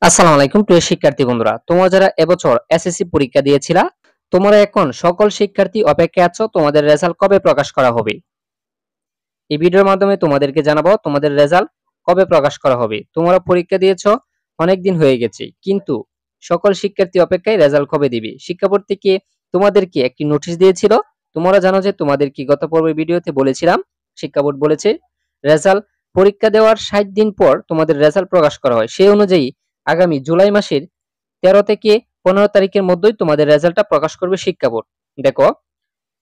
আসসালামু আলাইকুম প্রিয় শিক্ষার্থী বন্ধুরা, তোমরা যারা এবছর এসএসসি পরীক্ষা দিয়েছিলা, তোমরা এখন সকল শিক্ষার্থী অপেক্ষায় আছো তোমাদের রেজাল্ট কবে প্রকাশ করা হবে। এই ভিডিওর মাধ্যমে তোমাদেরকে জানাবো তোমাদের রেজাল্ট কবে প্রকাশ করা হবে। তোমরা পরীক্ষা দিয়েছো, অনেক দিন হয়ে গেছে, কিন্তু সকল শিক্ষার্থী অপেক্ষায় রেজাল্ট কবে দিবে। শিক্ষা বোর্ড থেকে তোমাদেরকে একটি নোটিশ দিয়েছিল। তোমরা জানো যে তোমাদেরকে গত পর্বের ভিডিওতে বলেছিলাম, শিক্ষা বোর্ড বলেছে রেজাল্ট পরীক্ষা দেওয়ার 60 দিন পর তোমাদের রেজাল্ট প্রকাশ করা হয়। সেই অনুযায়ী আগামী জুলাই মাসের 13 থেকে 15 তারিখের মধ্যেই তোমাদের রেজাল্টটা প্রকাশ করবে শিক্ষা বোর্ড। দেখো,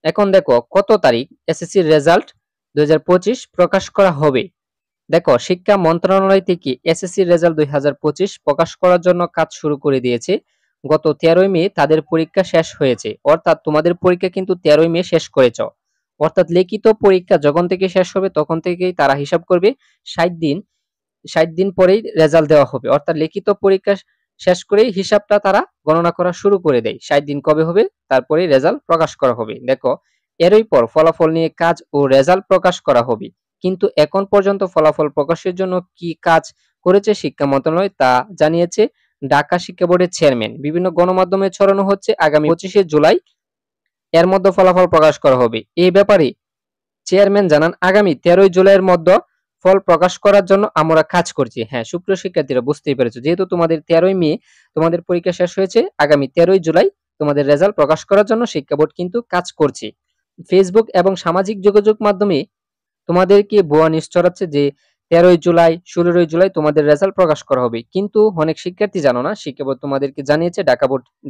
এখন দেখো কত তারিখ এসএসসির রেজাল্ট 2025 প্রকাশ করা হবে। দেখো, শিক্ষা মন্ত্রণালয় থেকে এসএসসির রেজাল্ট 2025 প্রকাশ করার জন্য কাজ শুরু করে দিয়েছে। গত 13ই মে তাদের পরীক্ষা শেষ হয়েছে, অর্থাৎ তোমাদের পরীক্ষা কিন্তু 13ই মে শেষ করেছ। অর্থাৎ লিখিত পরীক্ষা যখন থেকে শেষ হবে তখন থেকেই তারা হিসাব করবে 60 দিন পরেই রেজাল্ট দেওয়া হবে। অর্থাৎ লিখিত পরীক্ষা শেষ করেই হিসাবটা তারা গণনা করা শুরু করে দেয়। 60 দিন কবে হবে তারপরেই রেজাল্ট প্রকাশ করা হবে। দেখো, এরই পর ফলাফল নিয়ে কাজ ও রেজাল্ট প্রকাশ করা হবে। কিন্তু এখন পর্যন্ত ফলাফল প্রকাশের জন্য কি কাজ করেছে শিক্ষা মন্ত্রণালয় তা জানিয়েছে ঢাকা শিক্ষা বোর্ডের চেয়ারম্যান। বিভিন্ন গণমাধ্যমে ছড়ানো হচ্ছে আগামী 25শে জুলাই এর মধ্যে ফলাফল প্রকাশ করা হবে। এই ব্যাপারে চেয়ারম্যান জানান, আগামী 13ই জুলাইয়ের মধ্যে ফল প্রকাশ করার জন্য আমরা কাজ করছি। হ্যাঁ সুপ্রিয় শিক্ষার্থীরা, বুঝতেই পেরেছো, যেহেতু তোমাদের 13ই মে তোমাদের পরীক্ষা শেষ হয়েছে, আগামী 13ই জুলাই তোমাদের রেজাল্ট প্রকাশ করার জন্য শিক্ষা বোর্ড কিন্তু কাজ করছে। ফেসবুক এবং সামাজিক যোগাযোগ মাধ্যমে তোমাদেরকে ভুয়া নিউজ ছড়াচ্ছে যে 13ই জুলাই 16ই জুলাই তোমাদের রেজাল্ট প্রকাশ করা হবে, কিন্তু অনেক শিক্ষার্থী জানো না। শিক্ষা বোর্ড তোমাদেরকে জানিয়েছে,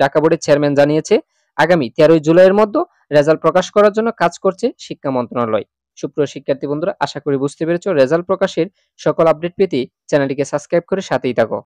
ঢাকা বোর্ডের চেয়ারম্যান জানিয়েছে আগামী 13ই জুলাইয়ের মধ্যে রেজাল্ট প্রকাশ করার জন্য কাজ করছে শিক্ষা মন্ত্রণালয়। সুপ্রিয় শিক্ষার্থী বন্ধুরা, আশা করি বুঝতে পেরেছো। রেজাল্ট প্রকাশের সকল আপডেট পেতে চ্যানেলটিকে সাবস্ক্রাইব করে সাথেই থাকো।